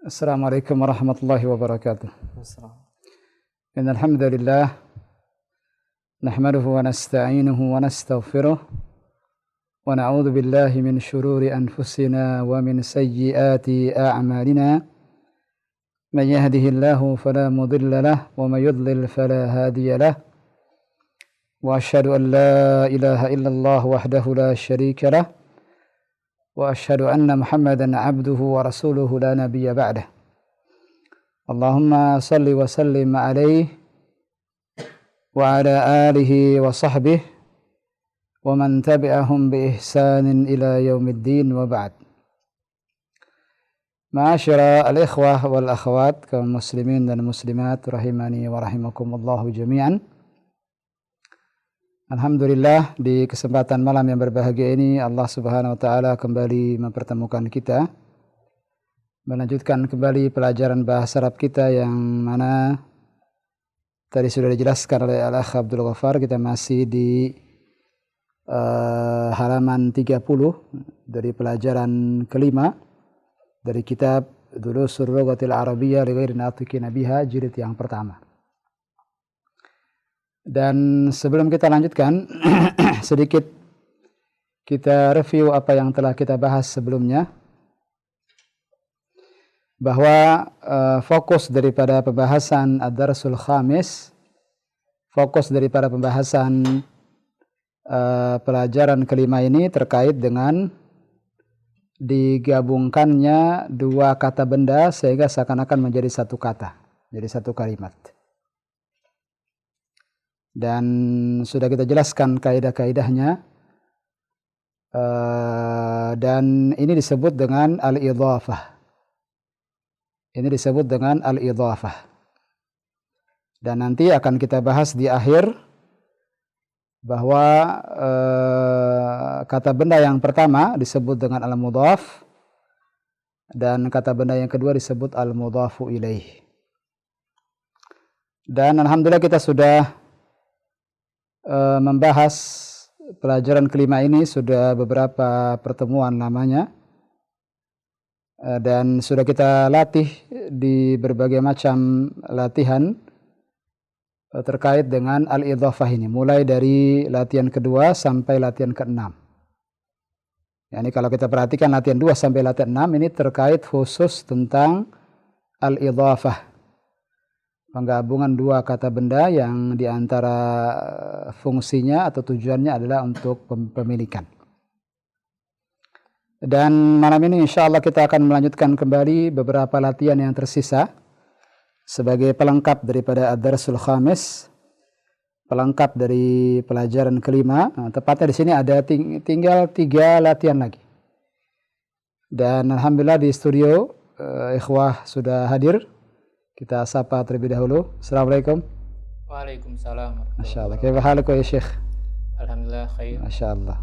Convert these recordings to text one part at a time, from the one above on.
السلام عليكم ورحمة الله وبركاته. إن الحمد لله نحمده ونستعينه ونستغفره ونعوذ بالله من شرور أنفسنا ومن سيئات أعمالنا من يهده الله فلا مضل له ومن يضلل فلا هادي له وأشهد أن لا إله إلا الله وحده لا شريك له وأشهد أن محمدا عبده ورسوله لا نبي بعده. اللهم صل وسلم عليه وعلى آله وصحبه ومن تبعهم بإحسان إلى يوم الدين وبعد. Ma'asyara al-ikhwah wal akhwat, kaum muslimin dan muslimat rahimani wa rahimakumullahu jami'an. Alhamdulillah, di kesempatan malam yang berbahagia ini Allah Subhanahu wa taala kembali mempertemukan kita, melanjutkan kembali pelajaran bahasa Arab kita yang mana tadi sudah dijelaskan oleh Al-Akh Abdul Ghaffar. Kita masih di halaman 30 dari pelajaran kelima dari kitab Durusul Lughatil Arabiyyah li ghairi natiqin biha, jilid yang pertama. Dan sebelum kita lanjutkan, sedikit kita review apa yang telah kita bahas sebelumnya, bahwa fokus daripada pembahasan Ad-Darsul Khamis, fokus daripada pembahasan pelajaran kelima ini terkait dengan digabungkannya dua kata benda sehingga seakan-akan menjadi satu kata, jadi satu kalimat. Dan sudah kita jelaskan kaidah-kaidahnya, dan ini disebut dengan al-idhafah. Ini disebut dengan al-idhafah. Dan nanti akan kita bahas di akhir bahwa kata benda yang pertama disebut dengan al-mudhaf dan kata benda yang kedua disebut al-mudhafu ilaih. Dan alhamdulillah kita sudah membahas pelajaran kelima ini sudah beberapa pertemuan lamanya, dan sudah kita latih di berbagai macam latihan terkait dengan al-idhafah ini, mulai dari latihan kedua sampai latihan ke-6. Yani kalau kita perhatikan latihan 2 sampai latihan 6 ini terkait khusus tentang al-idhafah, penggabungan dua kata benda yang diantara fungsinya atau tujuannya adalah untuk pemilikan. Dan malam ini insya Allah kita akan melanjutkan kembali beberapa latihan yang tersisa sebagai pelengkap daripada Ad-Darsul Khamis, pelengkap dari pelajaran kelima. Nah, tepatnya di sini ada tinggal 3 latihan lagi. Dan alhamdulillah di studio ikhwah sudah hadir. Kita sapa terlebih dahulu. Assalamualaikum. Waalaikumsalam. Masya Allah. Kaifa halukum ya Syekh? Alhamdulillah khair. Masya Allah.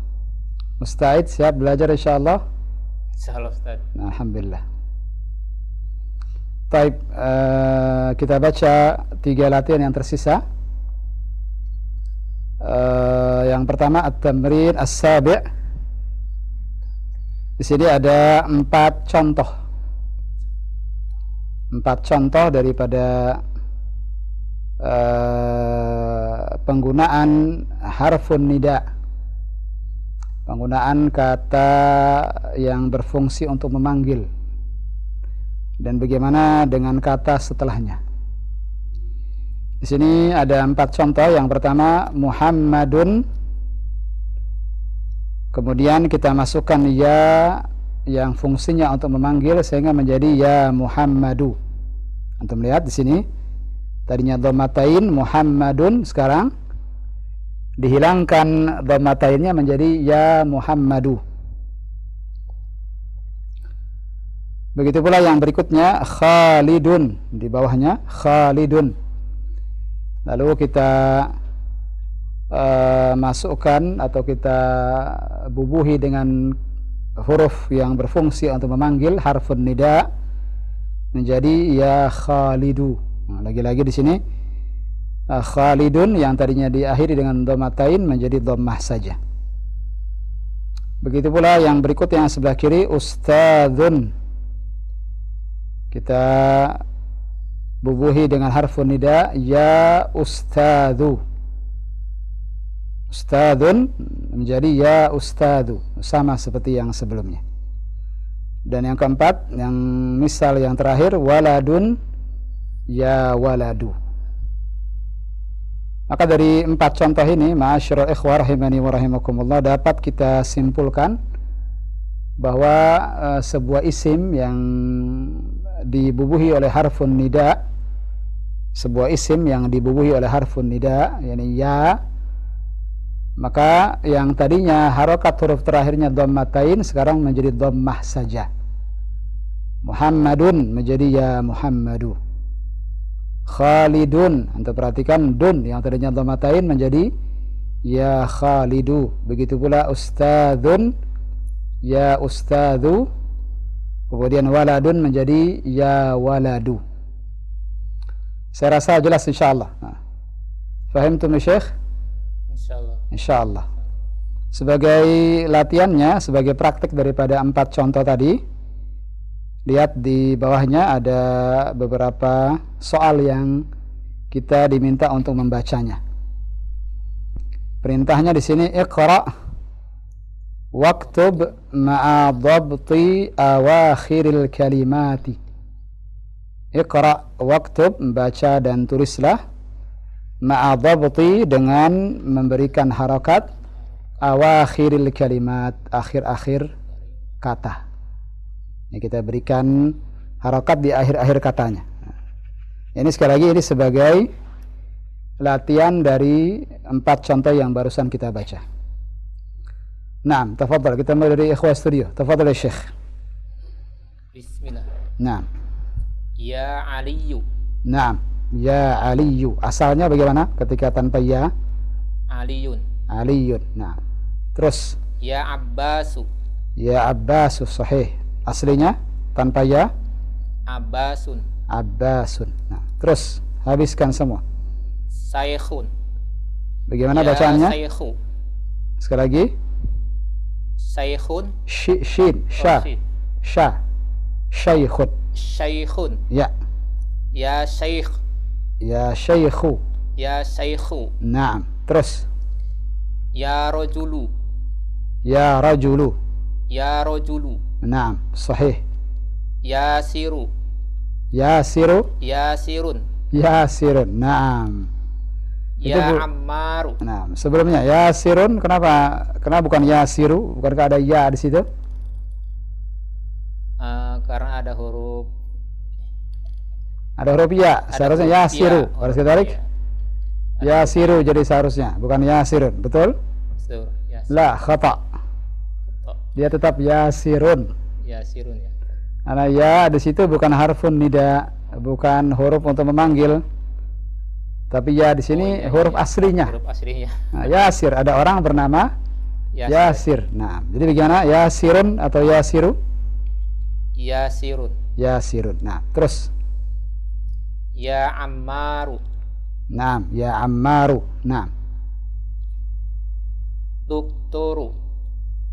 Musta'id, siap belajar insya Allah? Insya Allah Ustaz. Nah, alhamdulillah. Baik, kita baca 3 latihan yang tersisa. Yang pertama at-tamrin as-sabi'. Di sini ada 4 contoh. 4 contoh daripada penggunaan harfun nida, penggunaan kata yang berfungsi untuk memanggil, dan bagaimana dengan kata setelahnya. Di sini ada 4 contoh. Yang pertama Muhammadun, kemudian kita masukkan ya yang fungsinya untuk memanggil sehingga menjadi ya Muhammadu. Antum lihat di sini tadinya dhammatain Muhammadun, sekarang dihilangkan dhammatainnya menjadi ya Muhammadu. Begitu pula yang berikutnya Khalidun, di bawahnya Khalidun. Lalu kita masukkan atau kita bubuhi dengan huruf yang berfungsi untuk memanggil, harfun nida, menjadi ya Khalidu. Nah, lagi-lagi di sini Khalidun yang tadinya diakhiri dengan dhammatain menjadi dhammah saja. Begitu pula yang berikut yang sebelah kiri Ustadzun. kita bubuhi dengan harfun nida, ya ustadzu. Ustadzun menjadi ya ustadzu, sama seperti yang sebelumnya. Dan yang keempat, yang misal yang terakhir, waladun ya waladu. Maka dari 4 contoh ini, ma'asyiral ikhwah rahimani wa rahimakumullah, dapat kita simpulkan bahwa sebuah isim yang dibubuhi oleh harfun nida, sebuah isim yang dibubuhi oleh harfun nida, yakni ya, maka yang tadinya harokat huruf terakhirnya dhammatain sekarang menjadi dhammah saja. Muhammadun menjadi ya Muhammadu. Khalidun, Anda perhatikan dun yang tadinya dhammatain menjadi ya Khalidu. Begitu pula ustadzun ya ustadzu. Kemudian waladun menjadi ya waladu. Saya rasa jelas insyaallah. Fahimtum ya Syekh? Insyaallah. Insyaallah. Sebagai latihannya, sebagai praktik daripada 4 contoh tadi, lihat di bawahnya ada beberapa soal yang kita diminta untuk membacanya. Perintahnya di sini, iqra waktub ma'a dhabti awakhiril kalimati. Iqra waktub, membaca dan tulislah, ma'a dhabti, dengan memberikan harakat, awakhiril kalimat, akhir-akhir kata. Ini kita berikan harakat di akhir-akhir katanya. Ini sekali lagi ini sebagai latihan dari 4 contoh yang barusan kita baca. Naam, tafadhal, kita mulai dari ikhwah studio. Tafadhal ya Syekh. Bismillah. Naam. Ya Aliyu. Naam, ya Aliyu. Asalnya bagaimana ketika tanpa ya? Aliyun. Aliyun. Naam. Terus Ya Abbasu. ya Abbasu, sahih. Aslinya tanpa ya? Abbasun. Abbasun. Nah, terus habiskan semua. Saikhun. Bagaimana ya bacaannya? Saikhu. Sekali lagi. Saikhun. Shin, sha, sha, syaikhun. Saikhun. Ya. Ya Saikh. Ya syaikhu. Ya Saikhu. Naam. Terus. Ya Rajulu. Ya rajulu. Ya Rajulu. Naam, sahih. Yasiru. Yasiru. Yasirun. Yasirun. Naam. Ya Ammaru. Nah, sebelumnya Yasirun, kenapa bukan Yasiru? Bukankah ada ya di situ? Karena ada huruf ya. Seharusnya Yasiru. Harus kita tarik. Yasiru jadi seharusnya, bukan Yasirun. Betul? Betul. La, khata. Dia tetap Yasirun. Yasirun ya. Karena ya di situ bukan harfun nida, bukan huruf untuk memanggil. Tapi ya di sini huruf aslinya. Huruf aslinya. Nah, Yasir, ada orang bernama Yasir. Nah, jadi bagaimana? Yasirun atau Yasiru? Yasirun. Yasirun. Nah, terus. Ya Ammaru. Naam, ya Ammaru. Naam. Dukturu.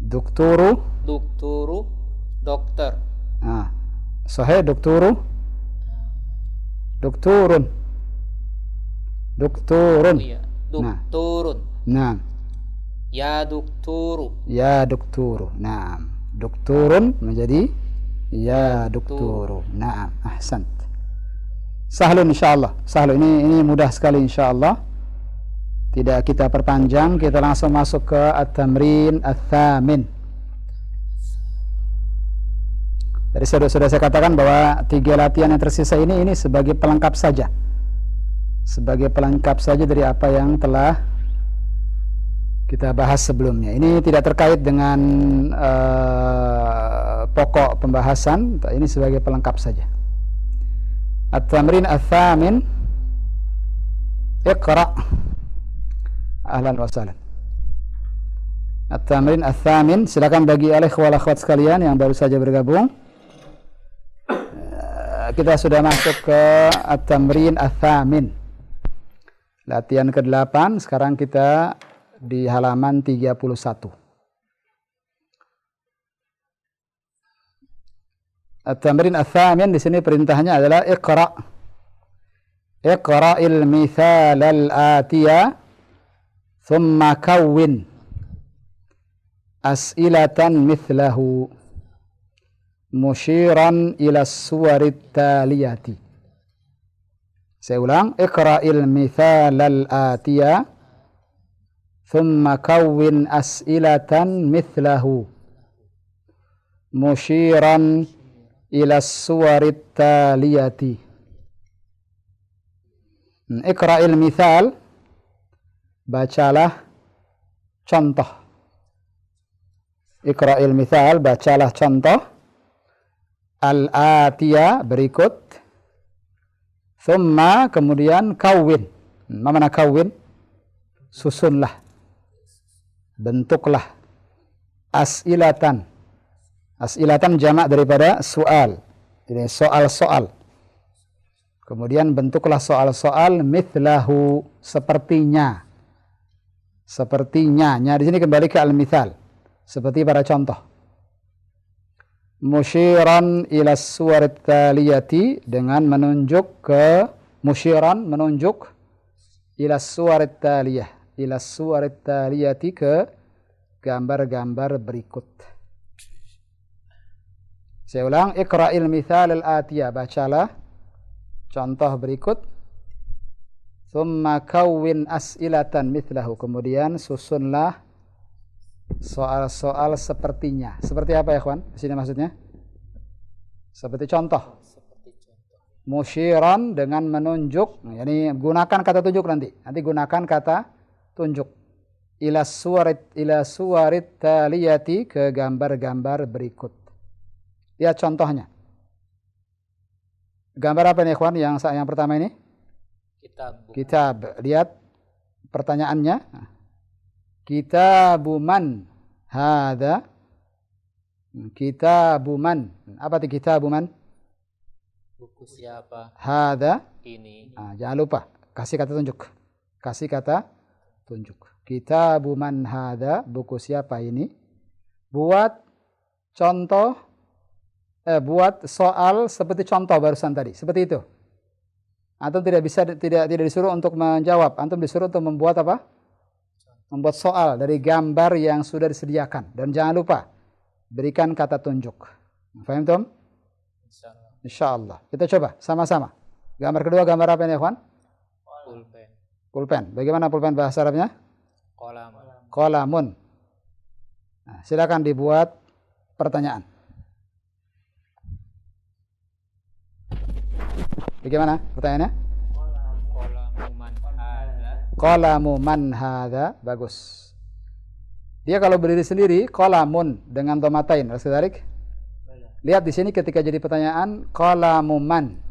Dukturu. Dukturu. Dokter. Nah, sahih dukturu. Dukturun. Dukturun. Oh, iya. Dukturun. Naam. Ya dukturu. Ya dukturu. Naam. Dukturun menjadi ya dukturu. Naam, ahsant. Sahlun insyaallah. Sahlun, ini mudah sekali insyaallah. Tidak kita perpanjang, kita langsung masuk ke at-tamrin ats-tsamin. Jadi sudah saya katakan bahwa 3 latihan yang tersisa ini sebagai pelengkap saja. Sebagai pelengkap saja dari apa yang telah kita bahas sebelumnya. Ini tidak terkait dengan pokok pembahasan, ini sebagai pelengkap saja. At-tamrin ats-tsamin. Iqra. Ahlan wa sahlan. At-tamrin ats-tsamin, silakan bagi ikhwal akhwat sekalian yang baru saja bergabung. Kita sudah masuk ke at-tamrin ats-tsamin. Latihan ke-8, sekarang kita di halaman 31. At-tamrin ats-tsamin di sini perintahnya adalah iqra. Iqra'il mithal al-atiya thumma kawwin as'ilatan mithlahu musyiran ila as-suwarit taliyati. Saya ulang, iqra'il mithal al-atiya thumma kawwin as'ilatan mithlahu musyiran ila as-suwarit taliyati. Iqra'il mithal, bacalah contoh. Iqra'il mithal, bacalah contoh. Al-atiya, berikut. Thumma, kemudian kawin. Apa makna kawin? Susunlah. Bentuklah. As'ilatan. As'ilatan jamak daripada soal. Jadi soal-soal. Kemudian bentuklah soal-soal mithlahu, sepertinya. Sepertinya. Di sini kembali ke al-mithal. Seperti pada contoh. Musyiran ila suwarit taliyati, dengan menunjuk ke musyiran, menunjuk ila suwarit taliyah. Ila suwarit taliyati, ke gambar-gambar berikut. Saya ulang, iqra'il mithal al-atiyah, bacalah contoh berikut. Thumma kawwin as'ilatan mithlahu, kemudian susunlah soal-soal sepertinya. Seperti apa ya, kawan? Di sini maksudnya seperti contoh. Musyiran, dengan menunjuk. Ini gunakan kata tunjuk nanti. Nanti gunakan kata tunjuk. Ila suwarit taliyati, ke gambar-gambar berikut. Lihat contohnya. Gambar apa nih, kawan? Yang pertama ini? Kitab. Lihat pertanyaannya. Kitabu man hadza? Kitabu man. Apa itu kitabu man? Buku siapa Hadza ini? Jangan lupa kasih kata tunjuk. Kasih kata tunjuk. Kitabu man hadza, buku siapa ini? Buat contoh, buat soal seperti contoh barusan tadi. Seperti itu. Antum tidak disuruh untuk menjawab. Antum disuruh untuk membuat apa? Membuat soal dari gambar yang sudah disediakan. Dan jangan lupa berikan kata tunjuk. Faham Tom? Insyaallah. Kita coba sama-sama. Gambar kedua, gambar apa ini, ikhwan? Pulpen. Pulpen. Bagaimana pulpen bahasa Arabnya? Qalamun. Nah, silakan dibuat pertanyaan. Bagaimana pertanyaannya? Qalamu man hadza. Bagus. Dia kalau berdiri sendiri, qalamun dengan dhamatain. Harus ditarik. Lihat di sini ketika jadi pertanyaan, qalamu man.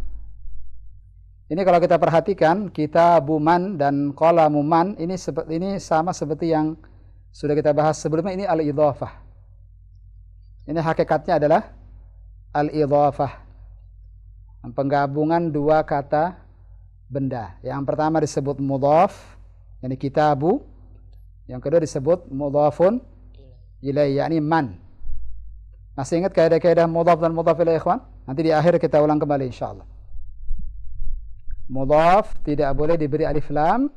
Ini kalau kita perhatikan, kitabu man dan qalamu man, ini sama seperti yang sudah kita bahas sebelumnya. Ini al-idhafah. Ini hakikatnya adalah al-idhafah. Penggabungan dua kata benda. Yang pertama disebut mudhaf, yakni kitabu. Yang kedua disebut mudhafun ilaih, yakni man. Masih ingat kaidah-kaidah mudhaf dan mudhaf ilaih, ikhwan? Nanti di akhir kita ulang kembali insyaallah. Mudhaf tidak boleh diberi alif lam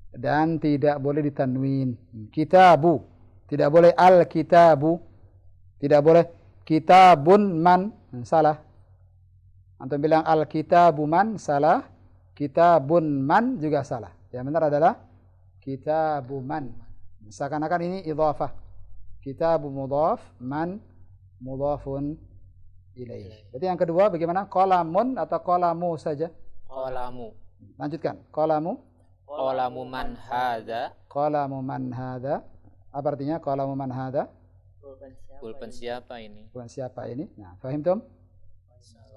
dan tidak boleh ditanwin. Kitabu tidak boleh al-kitabu. Tidak boleh kitabun man, salah. Antum bilang al-kitabu man, salah. Kitabun man juga salah. Yang benar adalah kitabu man. Seakan-akan ini idhafah. Kitabu mudhaf, man mudhafun ilaih. Jadi yang kedua bagaimana? Qalamun atau qalamu saja? Qalamu. Lanjutkan. Qalamu. Qalamu man hadza. Qalamu man hadza. Apa artinya qalamu man hadza? Pulpen siapa ini? Pulpen siapa ini? Nah, fahim tum?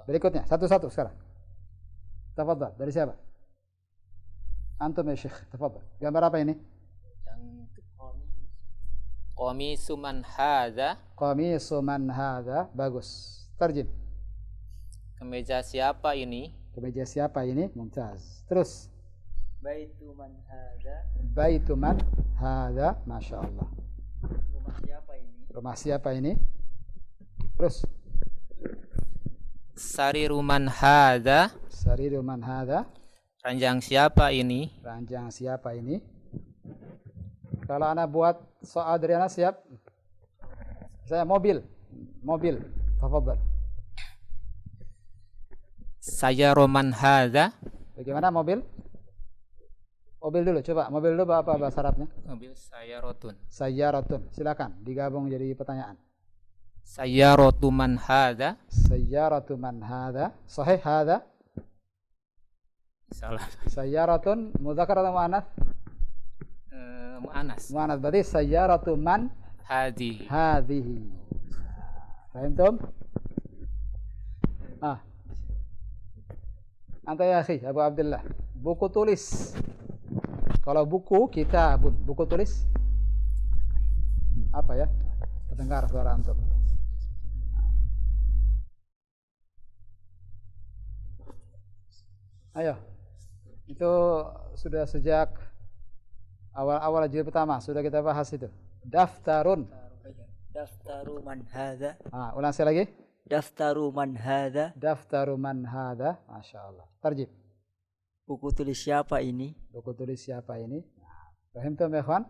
Berikutnya, satu-satu sekarang. Tafadhal, dari siapa? Antum ya Syekh, tafadhal. Gambar apa ini? Qamisu man hadza. Qamisu man hadza. Bagus. Tarjim. Kemeja siapa ini? Kemeja siapa ini? Mumtaz. Terus. Baitu man hadza. Baitu man hadza. Masya Allah. Rumah siapa ini? Rumah siapa ini? Terus. Sariru man hadza. Sariru man hadza. Ranjang siapa ini? Ranjang siapa ini? Kalau Anda buat soal dari Anda siap? Saya mobil. Tafadhal. Sayyaru man hadza. Bagaimana mobil? Mobil dulu, coba. Mobil dulu apa bahasa Arabnya? Mobil sayyarotun. Sayyaratun. Silakan digabung jadi pertanyaan. Sayyaratu man hadza. Sayyaratu man hadza. Sahih hadza? Salah. Sayyaratun mudzakar atau muannats? Mu'anas. Muannats. Berarti sayyaratu man Hadhi. hadhihi. Fahimtum? Anta ya akhi Abu Abdullah. Buku tulis. Kalau buku kitabun, buku tulis apa ya? Terdengar suara antum. Ayo. Itu sudah sejak awal-awal jilid pertama sudah kita bahas itu. Daftarun. Daftaru man hadza. Ulang sekali lagi. Daftaru man hadza. Daftaru man hadza. Masyaallah. Tarjib. Buku tulis siapa ini? Buku tulis siapa ini? Fahimtum ya ikhwan?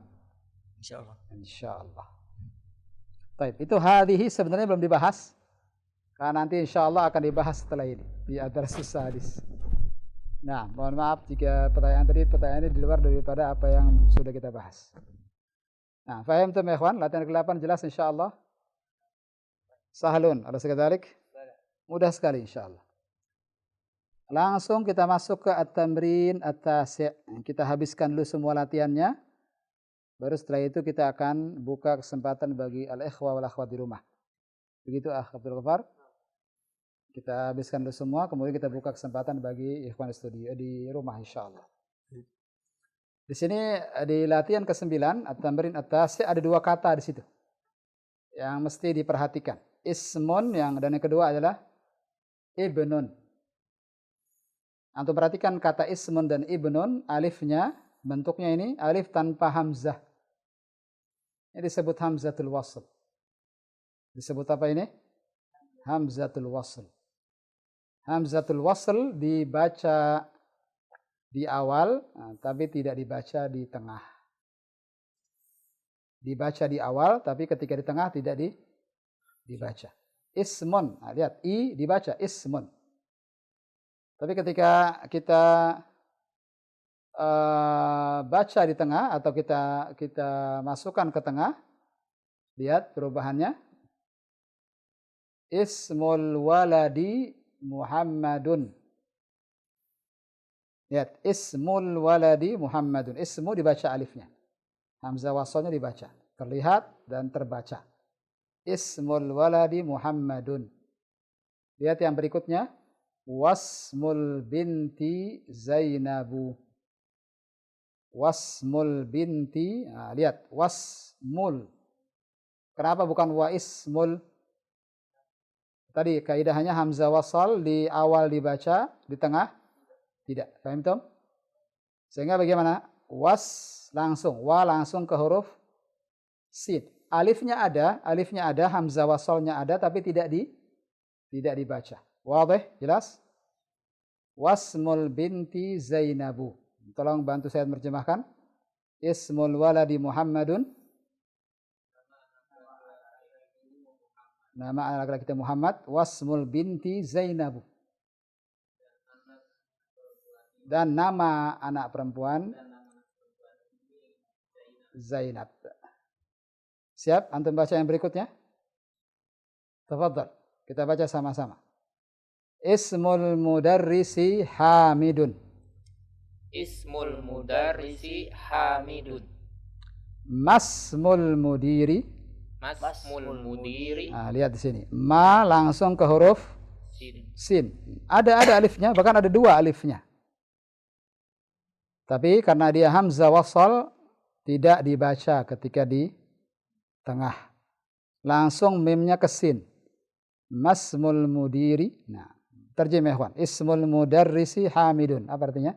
Insyaallah. Insyaallah. Baik, itu hadhihi sebenarnya belum dibahas. Karena nanti insyaallah akan dibahas setelah ini di ad-darsus sadis. Nah, mohon maaf jika pertanyaan ini di luar daripada apa yang sudah kita bahas. Nah, fahimtum ya ikhwan? Latihan ke-8 jelas insyaallah. Sahlun, ada sekadalik? Mudah sekali insyaallah. Langsung kita masuk ke at-tamrin at-tasi'. Kita habiskan dulu semua latihannya. Baru setelah itu kita akan buka kesempatan bagi al-ikhwa wal akhwat di rumah. Begitu Abdul Ghaffar? Kita habiskan dulu semua, kemudian kita buka kesempatan bagi ikhwan studio di rumah insyaallah. Di sini di latihan ke-9 at-tamrin at-tasi' ada dua kata di situ yang mesti diperhatikan. Ismun dan yang kedua adalah ibnun. Antum perhatikan kata ismun dan ibnun, alifnya bentuknya ini alif tanpa hamzah. Ini disebut hamzatul wasl. Disebut apa ini? Hamzatul wasl. Hamzatul wasl dibaca di awal, tapi tidak dibaca di tengah. Dibaca di awal, tapi ketika di tengah tidak dibaca. Ismun, lihat i dibaca ismun. Tapi ketika kita baca di tengah atau kita masukkan ke tengah, lihat perubahannya. Ismul waladi Muhammadun. Lihat, ismul waladi Muhammadun. Ismu dibaca alifnya. Hamzah wasalnya dibaca. Terlihat dan terbaca. Ismul waladi Muhammadun. Lihat yang berikutnya. Wasmul binti Zainabu. Wasmul binti. Lihat, wasmul. Kenapa bukan wa ismul? Tadi kaidahnya hamzah wasal di awal dibaca, di tengah tidak. Paham Tom? Sehingga bagaimana? Was langsung, wa langsung ke huruf sin. Alifnya ada, hamzah wasalnya ada, tapi tidak dibaca. Wadih, jelas? Wasmul binti Zainabu. Tolong bantu saya menerjemahkan. Ismul waladi Muhammadun. Nama anak laki-laki kita Muhammad. Wasmul binti Zainabu. Dan nama anak perempuan Zainab. Siap? Antum baca yang berikutnya. Tafadhal. Kita baca sama-sama. Ismul mudarrisi Hamidun. Ismul mudarrisi Hamidun. Masmul mudiri. Masmul mudiri. Lihat di sini. Ma langsung ke huruf sin. Ada alifnya, bahkan ada dua alifnya. Tapi karena dia hamzah wasal tidak dibaca ketika di tengah. Langsung mimnya ke sin. Masmul mudiri. Nah, terjemah ikhwan. Ismul mudarrisi Hamidun. Apa artinya?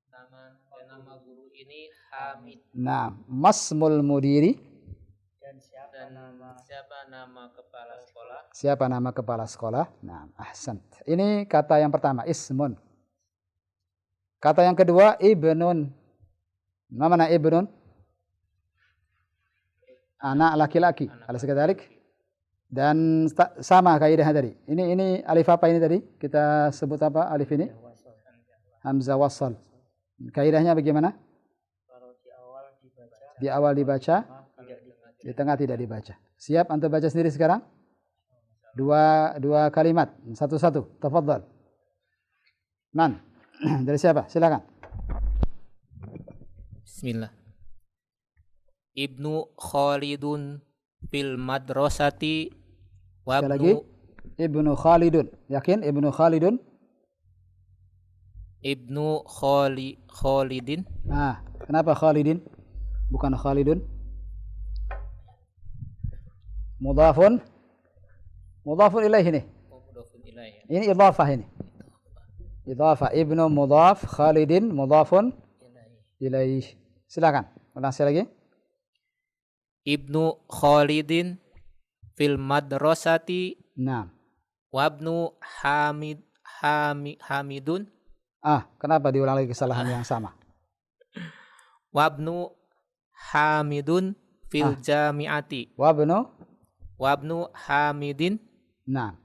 Nama guru ini Hamid. Nah, masmul mudiri. Dan siapa nama kepala sekolah? Siapa nama kepala sekolah? Nah, ahsan. Ini kata yang pertama, ismun. Kata yang kedua, ibnun. Mana ibnun? Anak laki-laki. Alas kadalik. Dan sama kaidahnya tadi. Ini alif apa ini tadi? Kita sebut apa alif ini? Hamzah wasal. Kaidahnya bagaimana? Di awal dibaca, di tengah tidak dibaca. Siap antum baca sendiri sekarang? Dua kalimat, satu-satu. Tafadhal. Man? Dari siapa? Silakan. Bismillah. Ibnu Khalidun fil madrasati wa Sekali lagi. Ibnu Khalidun. Yakin Ibnu Khalidun? Ibnu Khalidin. Nah, kenapa Khalidin? Bukan Khalidun. Mudhafun ilaih ini. Ini idhafah ini. Idhafah. Ibnu mudhaf, Khalidin mudhafun ilaih. Silakan. Ulang sekali lagi. Ibnu Khalidin fil madrasati. Naam. Wabnu Hamidun. Kenapa diulang lagi kesalahan yang sama? Wabnu Hamidun fil jami'ati. Wabnu Hamidin. Naam.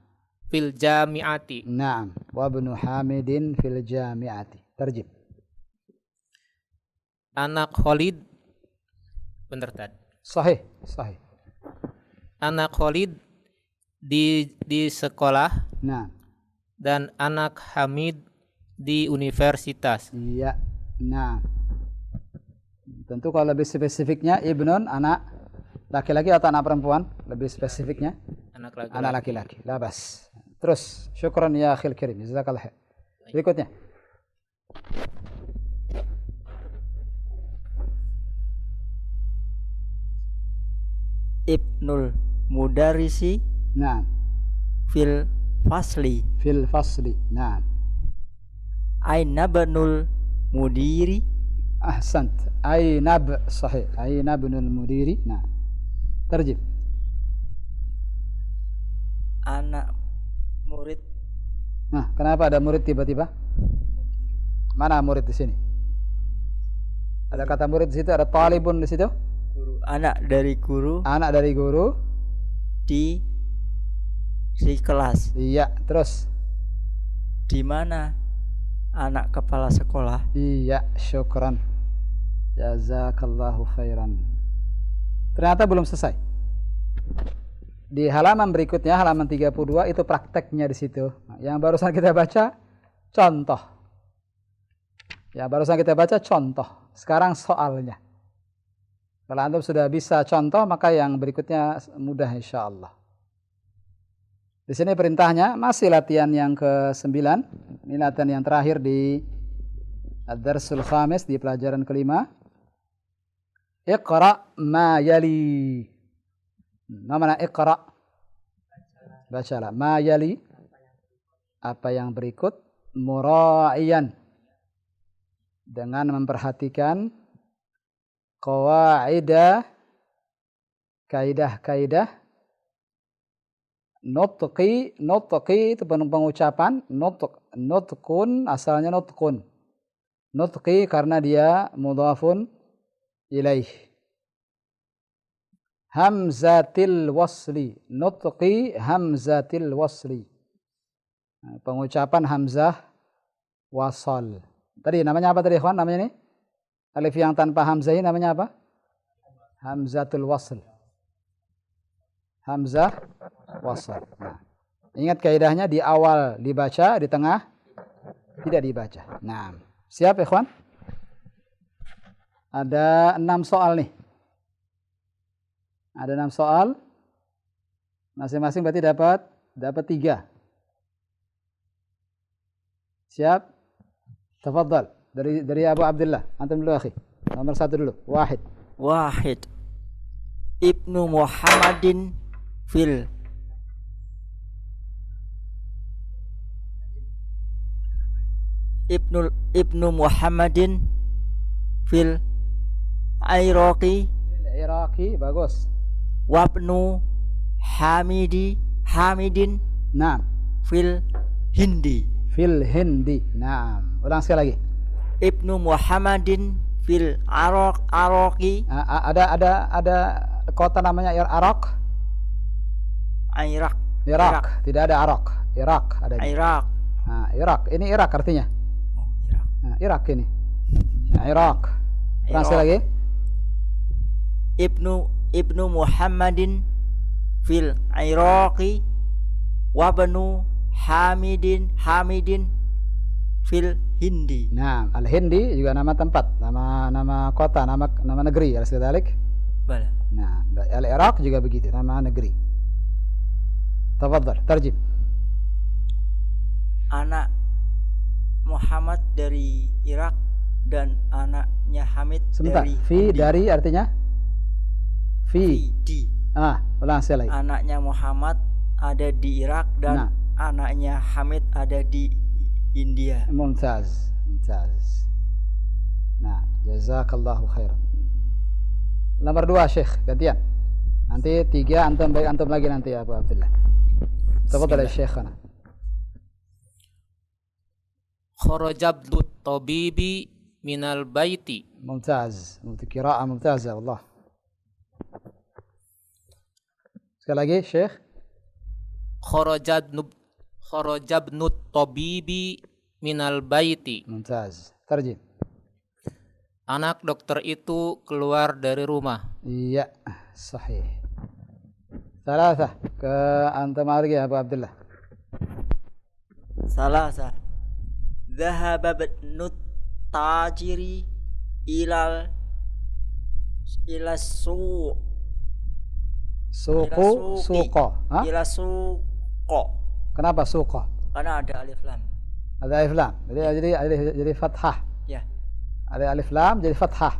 Fil jami'ati. Naam. Wabnu Hamidin fil jami'ati. Terjib. Anak Khalid. Benar tadi. Sahih. Anak Khalid di sekolah. Nah. Dan anak Hamid di universitas. Iya. Nah. Tentu kalau lebih spesifiknya ibnun anak laki-laki atau anak perempuan? Lebih spesifiknya anak laki-laki. Labas. Terus, syukran ya akhil kirim. Jazakallah khair. Berikutnya. Ibnul mudarrisi. Nah. Fil fasli. Nah. Aina ibnul mudiri. Ahsant. Ainab sahih. Aina ibnul mudiri. Nah. Terjib. Anak murid. Nah, kenapa ada murid tiba-tiba? Mana murid di sini? Ada kata murid di situ, ada talibun di situ? Guru. Anak dari guru. Di kelas. Iya, terus. Di mana anak kepala sekolah? Iya, syukran. Jazakallahu khairan. Ternyata belum selesai. Di halaman berikutnya, halaman 32 itu prakteknya di situ. Yang barusan kita baca contoh. Sekarang soalnya. Kalau antum sudah bisa contoh, maka yang berikutnya mudah insyaallah. Di sini perintahnya masih latihan yang ke-9. Ini latihan yang terakhir di Ad-Darsul Khamis, di pelajaran kelima. Iqra ma yali. Mana iqra? Bacalah. Ma yali. Apa yang berikut. Mura'iyan. Dengan memperhatikan qawaidah, kaidah-kaidah. Nutqi itu pengucapan. Nutqun asalnya nutqun. Nutqi karena dia mudhafun ilaih. Hamzatil wasli. Nutqi hamzatil wasli. Pengucapan hamzah wasal. Tadi namanya apa tadi ikhwan? Namanya ini? Alif yang tanpa hamzah ini namanya apa? Hamzatul wasl. Hamzah wasal. Nah, ingat kaidahnya di awal dibaca, di tengah tidak dibaca. Nah, siap ikhwan? Ada 6 soal nih. Ada 6 soal. Masing-masing berarti dapat 3. Siap? Tafadhal. Dari Abu Abdullah. Antum dulu akhi. Nomor 1 dulu. Wahid. Ibnu Muhammadin fil Ibnu Muhammadin fil Iraqi. Iraqi bagus. Wabnu Hamidin Naam. fil Hindi. Fil Hindi. Naam. Ulang sekali lagi. Ibnu Muhammadin fil Araqi. Ada kota namanya Irak. Irak. Irak. Tidak ada Arak. Irak ada. Irak. Nah, Irak. Ini Irak artinya. Oh, Irak. Nah, Irak ini. Nah, Irak. Ulang sekali lagi. Ibnu Muhammadin fil Iraqi wa banu Hamidin fil Hindi. Nah, Al-Hindi juga nama tempat, nama kota, nama negeri. Al-Sedalik. Bala. Nah, Al-Iraq juga begitu, nama negeri. Tafadhal, tarjim. Anak Muhammad dari Irak dan anaknya Hamid Sebentar. dari Fi Hindi. dari artinya? Fi. Di. Ulang sekali lagi. Anaknya Muhammad ada di Irak dan Nah. anaknya Hamid ada di India. Mumtaz. Nah, jazakallahu khairan. Nomor 2, Syekh, gantian. Nanti 3 antum lagi nanti ya Abu Abdullah. Tafadhal ya Syekhana. Kharajabdu tabibi minal baiti. Mumtaz. Qiraa'ah mumtazah wallah. Sekali lagi, Syekh. Kharajabnu tabibi minal baiti. Mumtaz. Tarjim. Anak dokter itu keluar dari rumah. Iya, sahih. Salasah. Ke antum lagi ya Abu Abdullah. Salasa. Dhahaba ibnu tajiri ila suq. Suqo. Hah? Ila suqo. Kenapa suqo? Karena ada alif lam. Ada alif lam. Jadi fathah. Ya. Ada alif lam jadi fathah.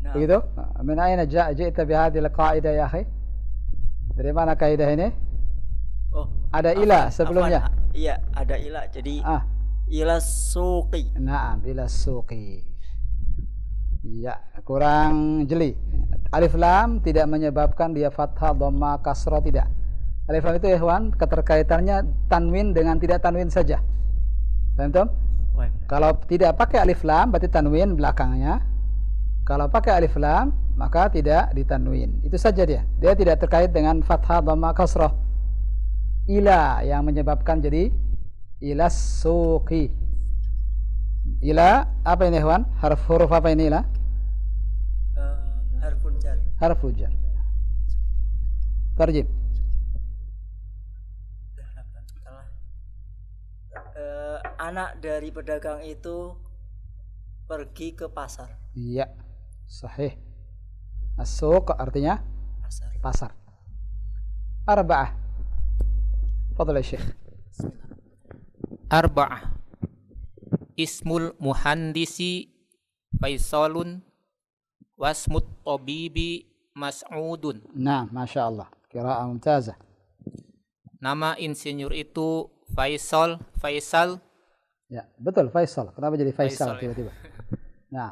Nah. Begitu? Min aina ji'ta bi hadhihi al-qa'idah ya akhi? Dari mana kaidah ini? Oh, Ada ila sebelumnya. Iya, ada ila. Jadi ila suqi. Naam, ila suqi. Ya, kurang jeli. Alif lam tidak menyebabkan dia fathah, dhamma, kasrah, tidak. Alif lam itu ikhwan keterkaitannya tanwin dengan tidak tanwin saja. Paham Tom? Kalau tidak pakai alif lam berarti tanwin belakangnya. Kalau pakai alif lam maka tidak ditanwin. Itu saja dia. Dia tidak terkait dengan fathah, dhamma, kasrah. Ila yang menyebabkan jadi ila suqi. Ila apa ini ikhwan? Huruf apa ini ila? Harfun jar. Harful jar. Tarjim. Anak dari pedagang itu pergi ke pasar. Iya, sahih. As-suq artinya pasar. Arba'ah. Fadhal ya Syekh. Arba'ah. Ismul muhandisi Faisalun wasmut tabibi Mas'udun. Nah, Masya Allah. Qiraa'ah mumtazah. Nama insinyur itu Faisal. Ya, betul Faisal. Kenapa jadi Faisal Faisal, ya. tiba-tiba? Nah,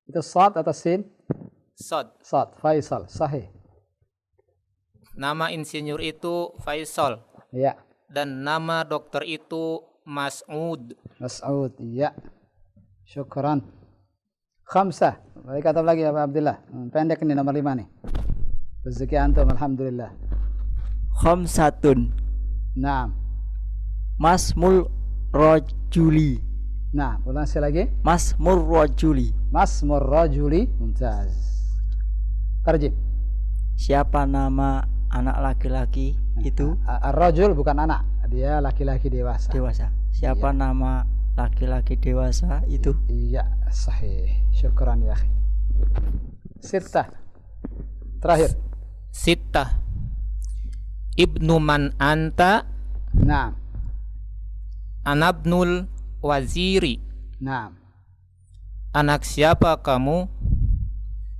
itu sad atau sin? Sod. Sad, Faisal, sahih. Nama insinyur itu Faisal. Ya, Dan nama dokter itu Mas'ud. Mas'ud, ya. Syukran. Khamsah. Baik, kata lagi ya Pak Abdullah. Pendek ini nomor 5 nih. Rezeki antum, alhamdulillah. Khamsatun. Naam. Masmul rajuli. Nah, ulang sekali lagi. Masmur rajuli. Masmur rajuli. Mumtaz. Tarjim. Siapa nama anak laki-laki itu? Ar-rajul bukan anak. Dia laki-laki dewasa. Dewasa. Siapa Iya. nama laki-laki dewasa itu? Iya, sahih. Syukran ya akhi. Sittah. Terakhir. Sittah. Ibnu man anta Naam. anabnul waziri. Naam. Anak siapa kamu?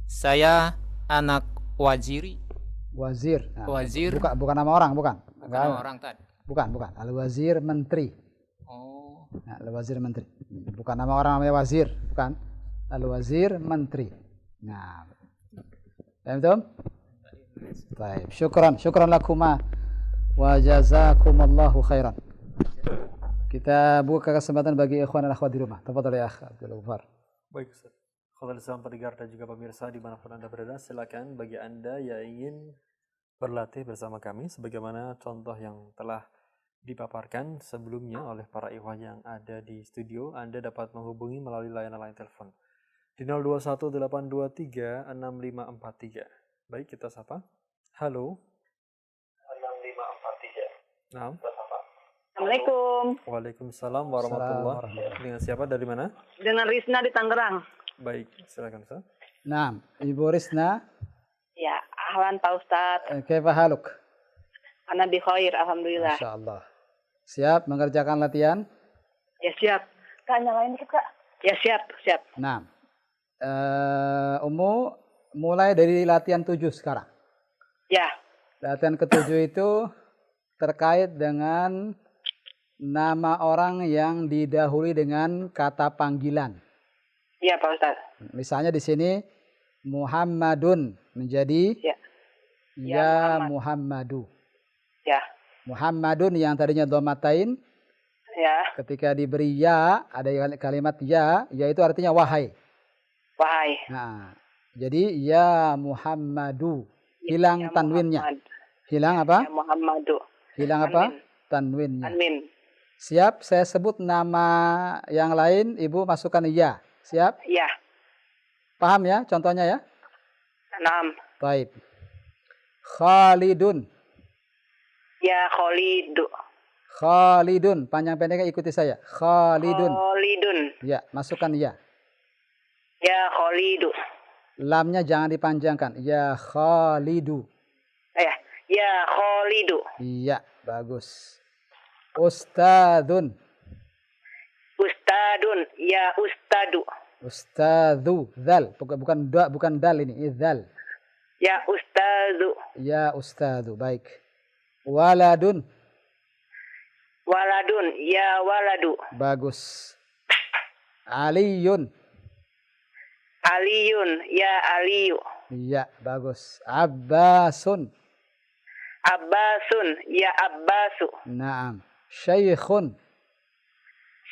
Saya anak waziri. Wazir. Nah, Wazir. Bukan nama orang, bukan. Bukan orang tadi. Bukan. Al-wazir menteri. Oh. Nah, al-wazir menteri. Bukan nama orang namanya wazir, bukan. Al-wazir menteri. Nah. Paham tuh? Baik. Syukran lakuma wa jazakumullahu khairan. Kita buka kesempatan bagi ikhwan dan akhwat di rumah. Tafadhal ya akh Abdul Ghaffar. Baik Ustaz. Khawal Islam pendengar dan juga pemirsa dimanapun Anda berada, silakan bagi Anda yang ingin berlatih bersama kami sebagaimana contoh yang telah dipaparkan sebelumnya oleh para ikhwan yang ada di studio. Anda dapat menghubungi melalui layanan line telepon di 0218236543. Baik, kita sapa. Halo. 6543. Nah. Assalamualaikum. Waalaikumsalam warahmatullahi wabarakatuh. Dengan siapa, dari mana? Dengan Risna di Tangerang. Baik, silakan Ustaz. Nah, Ibu Risna. Ya, ahlan Pak Ustadz. Kaifa haluk? Ana bi khair, alhamdulillah. Masyaallah. Siap mengerjakan latihan? Ya siap. Kak, nyalain dikit Kak. Ya siap, siap. Nah, Ummu mulai dari latihan 7 sekarang. Ya. Latihan ke-7 itu terkait dengan nama orang yang didahului dengan kata panggilan. Iya Pak Ustadz. Misalnya di sini Muhammadun menjadi ya Muhammadu. Ya. Muhammadun yang tadinya dhammatain. Ya. Ketika diberi ya, ada kalimat ya, yaitu artinya wahai. Wahai. Nah, jadi ya Muhammadu, hilang ya tanwinnya. Muhammad. Hilang apa? Ya Muhammadu. Hilang apa? Tanwinnya. Tanwin. Siap, saya sebut nama yang lain, Ibu masukkan ya. Siap? Ya. Paham ya contohnya ya? Naam. Baik. Khalidun. Ya Khalidu. Khalidun, panjang pendeknya ikuti saya. Khalidun. Khalidun. Ya, masukkan ya. Ya Khalidu. Lamnya jangan dipanjangkan. Ya Khalidu. Ya Khalidu. Iya, bagus. Ustadun. Ustadun. Ya Ustadu. Ustadu. Dzal. Bukan dal ini. Dzal. Ya Ustadu. Ya Ustadu. Baik. Waladun. Waladun. Ya Waladu. Bagus. Aliyun. Aliyun. Ya Aliyu. Iya, bagus. Abbasun. Abbasun. Ya Abbasu. Naam. Syekhun.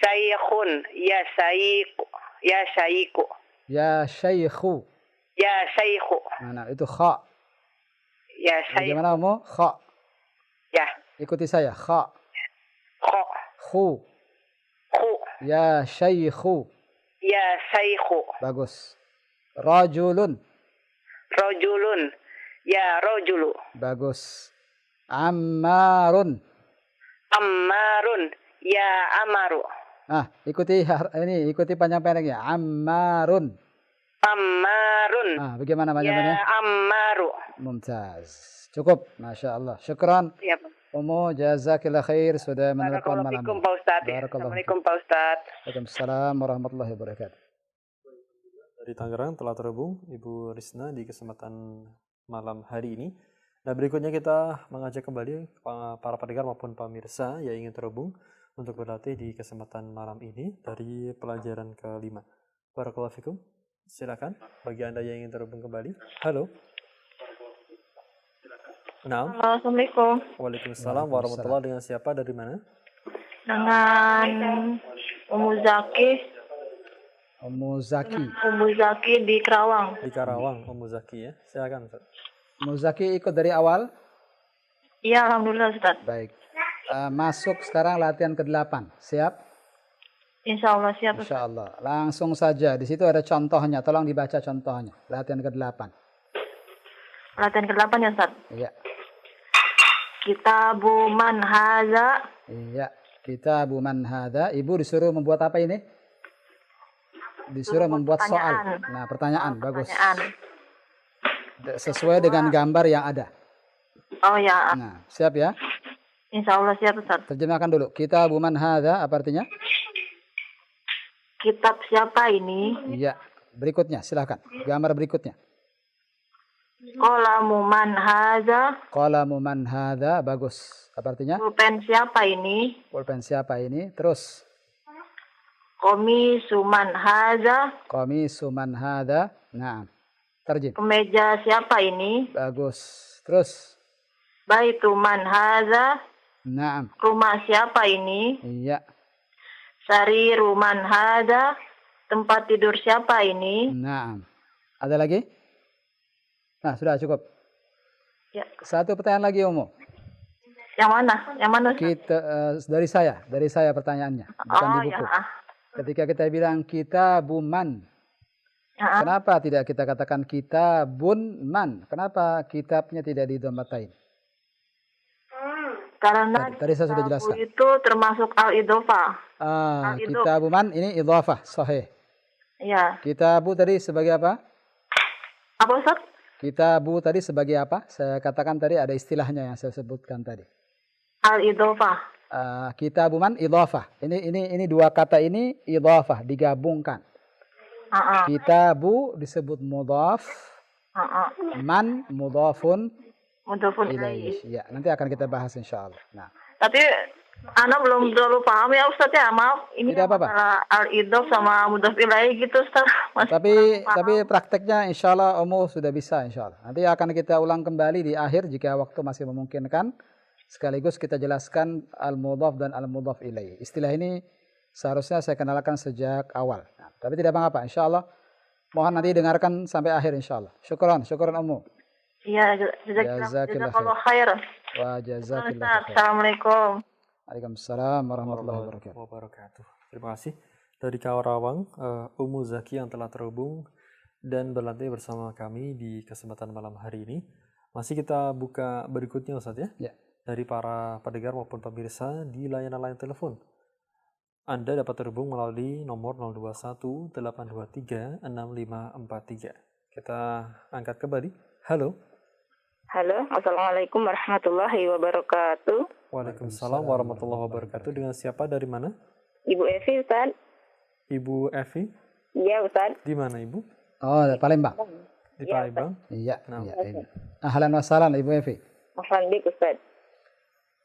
Syekhun. Ya Syaiku. Ya Syaiku. Ya Syekhu. Ya Syekhu. Mana itu kha. Ya Syekhu. Bagaimana kamu? Kha. Ya. Ikuti saya. Kha. Kha. Khu. Khu. Ya Syekhu. Ya Syekhu. Bagus. Rajulun. Rajulun. Ya Rajulu. Bagus. Ammarun. Ammarun. Ya Amaru. Ikuti panjang pendeknya. Ammarun. Ammarun. Bagaimana panjang pendeknya? Ya Ammaru. Mumtaz. Cukup. Masya Allah. Syukran. Ya. Ummu jazakillah khair sudah menelpon malam. Assalamualaikum Pak Ustadz. Assalamualaikum Pak Ustadz. Waalaikumsalam warahmatullahi wabarakatuh. Dari Tangerang telah terhubung Ibu Risna di kesempatan malam hari ini. Nah, berikutnya kita mengajak kembali para pendengar maupun pemirsa yang ingin terhubung untuk berlatih di kesempatan malam ini dari pelajaran kelima. Barakallahu fikum. Silakan bagi Anda yang ingin terhubung kembali. Halo. Nah. Assalamualaikum. Waalaikumsalam warahmatullahi. Dengan siapa, dari mana? Dengan Ummu Zaki. Ummu Zaki. Ummu Zaki di Karawang. Di Karawang, Ummu Zaki ya. Silakan Ustaz. Ummu Zaki ikut dari awal? Iya, alhamdulillah Ustaz. Baik. Masuk sekarang latihan ke-8. Siap? Insya Allah siap. Insya Allah. Langsung saja. Di situ ada contohnya. Tolong dibaca contohnya. Latihan ke-8. Latihan ke-8 ya Ustaz? Iya. Kitabu man hadza. Iya. Kitabu man hadza. Ibu disuruh membuat apa ini? Disuruh membuat soal. Nah, pertanyaan. Bagus. Sesuai dengan gambar yang ada. Oh ya. Nah, siap ya? Insya Allah siap Ustaz. Terjemahkan dulu. Kitabu man hadza, apa artinya? Kitab siapa ini? Iya. Berikutnya, silakan. Gambar berikutnya. Qalamu man hadza. Qalamu man hadza, bagus. Apa artinya? Pulpen siapa ini? Pulpen siapa ini? Terus. Qamisu man hadza. Qamisu man hadza. Nah. Terjem. Kemeja siapa ini? Bagus. Terus. Baitu man hadza. Naam. Rumah siapa ini? Iya. Sariru man hadza. Tempat tidur siapa ini? Naam. Ada lagi? Nah, sudah cukup. Ya. Satu pertanyaan lagi, Umu. Yang mana? Yang mana? Kita dari saya pertanyaannya, bukan di buku. Ya. Ketika kita bilang kitabun man, kenapa tidak kita katakan kitabun man? Kenapa kitabnya tidak didhammatain? Karena tadi saya sudah jelaskan. Itu termasuk al-idhofah. Kitabun man ini idhofah, sahih. Iya. Kitabu tadi sebagai apa? Apa Ustaz? Kitabu tadi sebagai apa? Saya katakan tadi ada istilahnya yang saya sebutkan tadi. Al-idhofah. Kitabu man idhofah. Ini dua kata ini idhofah digabungkan. Kitabu disebut mudhaf. Man mudhafun ilaih. Ya, nanti akan kita bahas insyaallah. Nah. Tapi Ana belum terlalu paham ya Ustaz ya, maaf. Ini tidak apa-apa. Al-idhof sama mudhaf ilaih gitu Ustaz. Tapi prakteknya insyaallah Umu sudah bisa insyaallah. Nanti akan kita ulang kembali di akhir jika waktu masih memungkinkan. Sekaligus kita jelaskan al-mudhaf dan al-mudhaf ilaih. Istilah ini seharusnya saya kenalkan sejak awal. Nah, tapi tidak apa-apa insyaallah. Mohon nanti dengarkan sampai akhir insyaallah. Syukran Umu. Iya, jazakallahu khair. Wa jazakillahu khair. Assalamualaikum. Waalaikumsalam warahmatullahi wabarakatuh. Terima kasih dari Karawang, Umu Zaki yang telah terhubung dan berlatih bersama kami di kesempatan malam hari ini. Masih kita buka berikutnya Ustaz ya. Ya. Dari para pendengar maupun pemirsa di layanan line telepon. Anda dapat terhubung melalui nomor 021 823 6543. Kita angkat kembali. Halo. Halo, Assalamualaikum warahmatullahi wabarakatuh. Waalaikumsalam warahmatullahi wabarakatuh. Dengan siapa, dari mana? Ibu Evi, Ustaz. Ibu Evi? Iya, Ustaz. Di mana, Ibu? Oh, Palembang. Di Palembang? Iya. Ahlan wa sahlan Ibu Evi. Ahlan bik, Ustaz.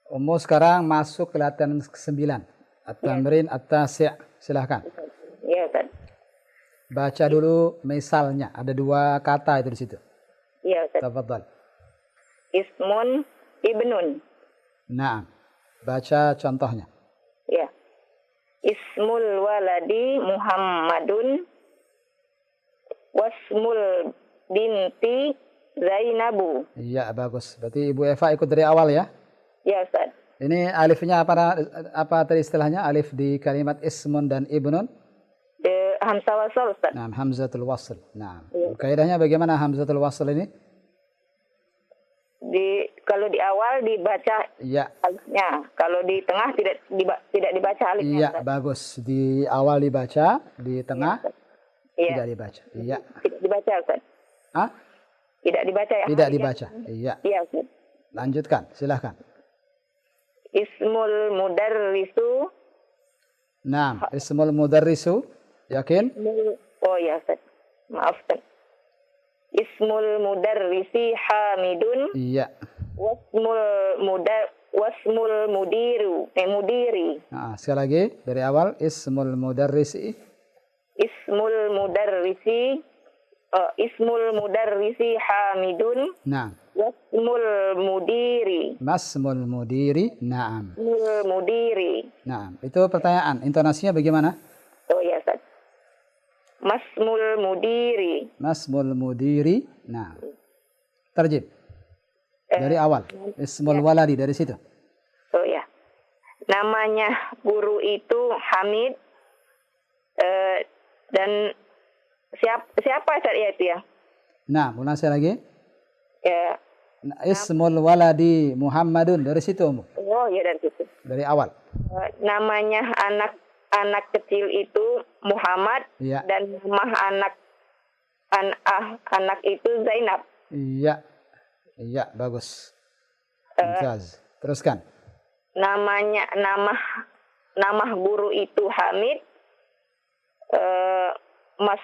Umu sekarang masuk ke latihan ke-9. At-tamrin at-tasi'. Silahkan. Iya, Ustaz. Baca dulu misalnya. Ada 2 kata itu di situ. Iya, Ustaz. Tafadhal. Ismun ibnun. Nah, baca contohnya. Ya. Ismul waladi Muhammadun. Wasmul binti Zainabu. Iya, bagus. Berarti Ibu Eva ikut dari awal ya? Ya, Ustaz. Ini alifnya apa tadi istilahnya? Alif di kalimat ismun dan ibnun? Hamzah wasl, Ustaz. Nah, hamzatul wasl. Nah, kaidahnya bagaimana hamzatul wasl ini? Kalau di awal dibaca alifnya, kalau di tengah tidak dibaca alifnya. Iya, bagus. Di awal dibaca, di tengah tidak dibaca. Iya. Tidak dibaca, Ustaz. Hah? Tidak dibaca ya? Tidak dibaca. Iya. Iya, Ustaz. Lanjutkan, silahkan. Ismul mudarrisu. Nah, ismul mudarrisu. Yakin? Oh ya, Ustaz. Maaf, Ustaz. Ismul mudarrisi Hamidun. Iya. Wasmul mudiri. Nah, sekali lagi dari awal ismul mudarrisi. Ismul mudarrisi Hamidun. Nah. Wasmul mudiri. Masmul mudiri. Naam. Masmul mudiri. Naam. Itu pertanyaan. Intonasinya bagaimana? Oh ya, Ustaz. Masmul mudiri. Masmul mudiri. Nah. Terjib. Dari awal. Ismul waladi dari situ. Oh ya. Namanya guru itu Hamid. Dan siapa Ustaz ya itu ya? Nah, ulang saya lagi. Ya. Ismul waladi Muhammadun dari situ, Umu. Oh ya, dari situ. Dari awal. Namanya anak kecil itu Muhammad. Ya. Dan nama anak itu Zainab. Iya. Iya, bagus. Mumtaz. Teruskan. Nama guru itu Hamid. Mas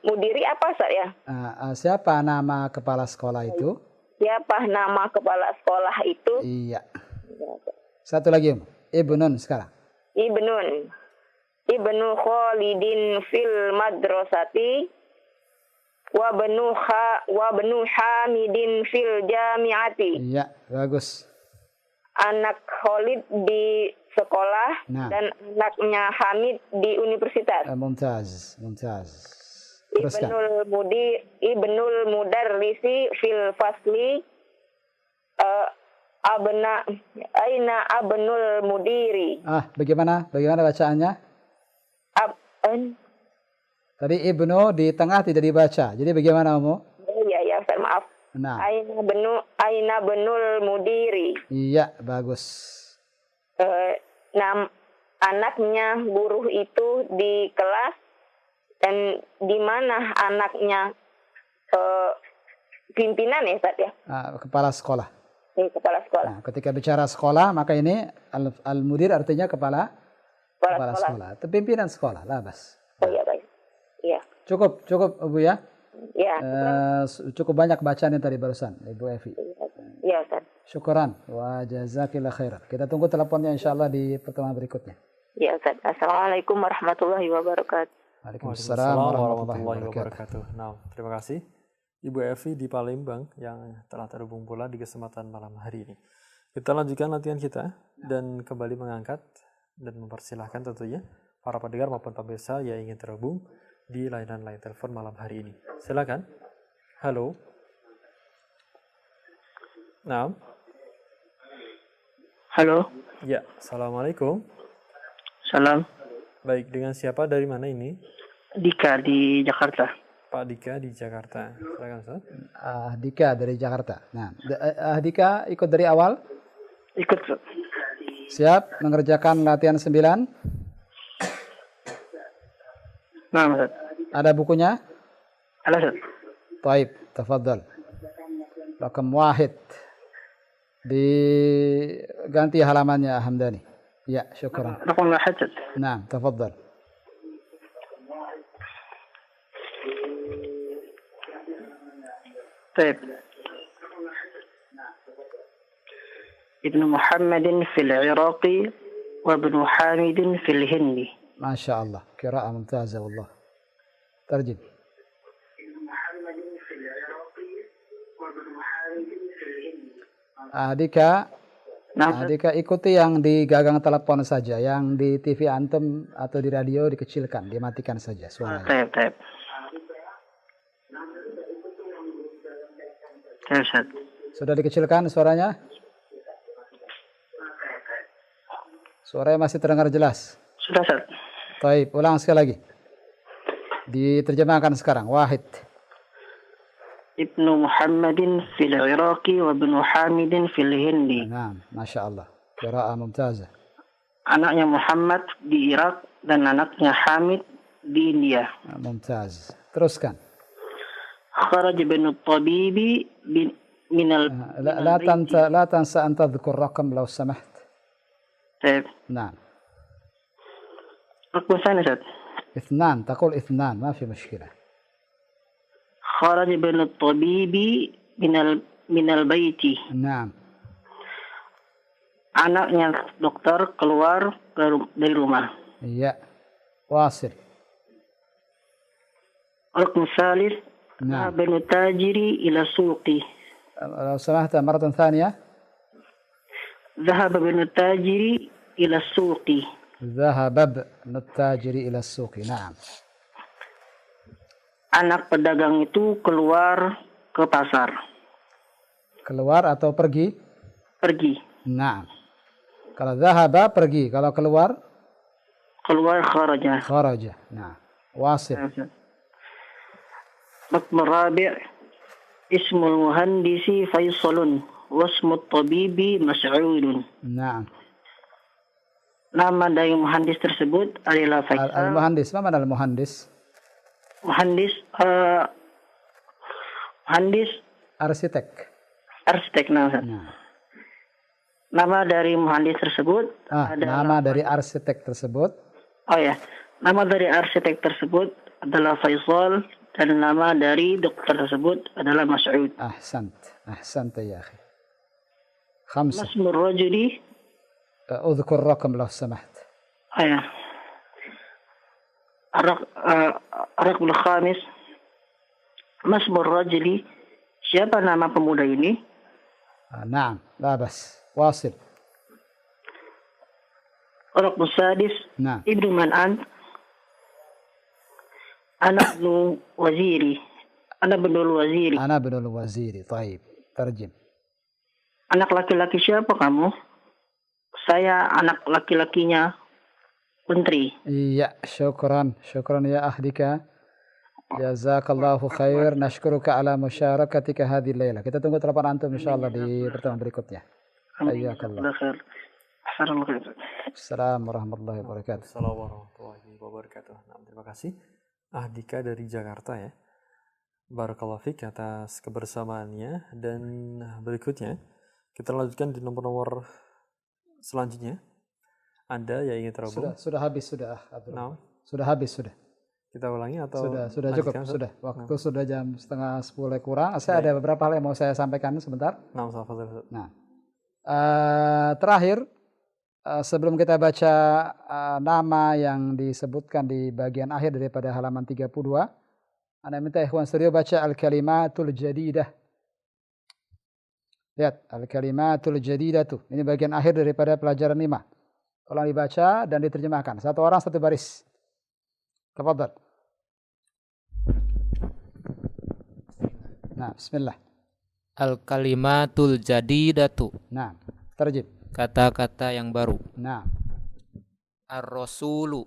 Mudiri apa saya? Siapa nama kepala sekolah itu? Siapa nama kepala sekolah itu? Iya. Satu lagi, Ibnun sekarang. Ibnu Khalidin fil madrasati. wa benu Hamidin fil jami'ati. Iya, bagus. Anak Khalid di sekolah dan anaknya Hamid di universitas. Mumtaz. Teruskan. Ibnul Mudarrisi fil fasli aina abnul mudiri. Bagaimana bacaannya? Tadi ibnu di tengah tidak dibaca. Jadi bagaimana, Umu? Iya, Ustaz, maaf. Nah. Aina benul mudiri. Iya, bagus. Anaknya guru itu di kelas dan di mana anaknya pimpinan ya, Ustaz ya? Kepala sekolah. Kepala sekolah. Nah, ketika bicara sekolah, maka ini al-mudir artinya kepala sekolah. Itu pimpinan sekolah, labas. Oh iya, baik. Iya. Cukup, Bu ya? Ya. Cukup banyak bacaan yang tadi barusan, Ibu Evi. Iya, Ustaz. Syukuran wa jazakillah khairan. Kita tunggu teleponnya insyaallah di pertemuan berikutnya. Iya, Ustaz. Assalamualaikum warahmatullahi wabarakatuh. Waalaikumsalam warahmatullahi wabarakatuh. Nah, terima kasih Ibu Evi di Palembang yang telah terhubung pula di kesempatan malam hari ini. Kita lanjutkan latihan kita dan kembali mengangkat dan mempersilahkan tentunya para pendengar maupun pemirsa yang ingin terhubung di layanan line telepon malam hari ini. Silakan. Halo. Nah. Halo. Ya, assalamualaikum. Salam. Baik, dengan siapa, dari mana ini? Dika di Jakarta. Pak Dika di Jakarta. Silakan, Ustaz. Dika dari Jakarta. Nah, Dika ikut dari awal? Ikut. Siap mengerjakan latihan 9? Nah, Ustaz. Ada bukunya? Ada, Ustaz. Baik, tafadhal. Rakam wahid. Diganti halamannya, Hamdani. Ya, syukran. Rakam wahid. Nah, tafadhal. طيب. ابن محمد في العراق وابن حامد في الهند. ما شاء الله، قراءة ممتازة والله. ترجم. ابن محمد في العراق وابن حامد في الهند. Dika ikuti yang di gagang telepon saja, yang di TV antum atau di radio dikecilkan, dimatikan saja suaranya. طيب. Sudah dikecilkan suaranya? Suaranya masih terdengar jelas? Sudah, Ustaz. Baik, ulang sekali lagi. Diterjemahkan sekarang. Wahid. Ibnu Muhammadin fil Iraqi wa ibnu Hamidin fil Hindi. Nah, Masya Allah. Qiraa'ah mumtazah. Anaknya Muhammad di Irak dan anaknya Hamid di India. Mumtaz. Teruskan. خرج ابن الطبيب من لا تنسى أن تذكر رقم لو سمحت. طيب. نعم. رقم ثاني أستاذ. 2 تقول 2 ما في مشكلة. خرج ابن الطبيب من البيت. نعم. Anaknya dokter keluar dari rumah. Iya. واصل. رقم الثالث. نعم. ابن التاجر إلى السوق. لو سمحت مرة ثانية. ذهب ابن التاجر إلى السوق. ذهب ابن التاجر إلى السوق. نعم. Anak pedagang itu keluar ke pasar. Keluar atau pergi? Pergi. Nah. Kalau zahaba pergi, kalau keluar? Keluar kharaja. Kharaja. Nah. Wasil. رقم الرابع اسم المهندس فيصل واسم الطبيب مسعود. نعم. Nama dari muhandis tersebut adalah Faisal. Al-muhandis, mana al-muhandis? Muhandis arsitek. Nah. Nama dari muhandis tersebut nama dari arsitek tersebut. Oh ya. Nama dari arsitek tersebut adalah Faisal. Dan nama dari dokter tersebut adalah Mas'ud. أحسنت يا أخي. 5. اسم الرجل. أذكر رقم لو سمحت. الرقم الخامس Masmur rajuli, siapa nama pemuda ini? Naam, la bas. Wasil. Raqmu sadis, Naam. ibnu man ant? Ana ibnu waziri. Ana ibnul waziri. Ana ibnul waziri. Taib. Terjem. Anak laki-laki siapa kamu? Saya anak laki-lakinya Menteri. Iya, syukran. Syukran ya ahdika. Jazakallahu khair. Nashkuruka ala musharakatika hadhihi layla. Kita tunggu telepon antum insyaallah di pertemuan berikutnya. Hayyakallah. Assalamualaikum warahmatullahi wabarakatuh. Assalamualaikum warahmatullahi wabarakatuh. Nah, terima kasih Ahdika dari Jakarta ya. Barakallahu fiik atas kebersamaannya, dan berikutnya kita lanjutkan di nomor-nomor selanjutnya. Anda yang ingin terhubung? Sudah habis sudah. No. Sudah habis sudah. Kita ulangi atau sudah cukup sudah. Waktu sudah jam 9:30 kurang. Saya ada beberapa hal yang mau saya sampaikan sebentar. Nah, terakhir sebelum kita baca nama yang disebutkan di bagian akhir daripada halaman 32, Anda minta ikhwan studio baca al-kalimatul jadidah. Lihat, al-kalimatul jadidah tuh. Ini bagian akhir daripada pelajaran 5. Tolong dibaca dan diterjemahkan. Satu orang satu baris. Tafadhal. Nah, bismillah. Al-kalimatul jadidatu. Nah, terjem. Kata-kata yang baru. Nah. Ar-rasulu.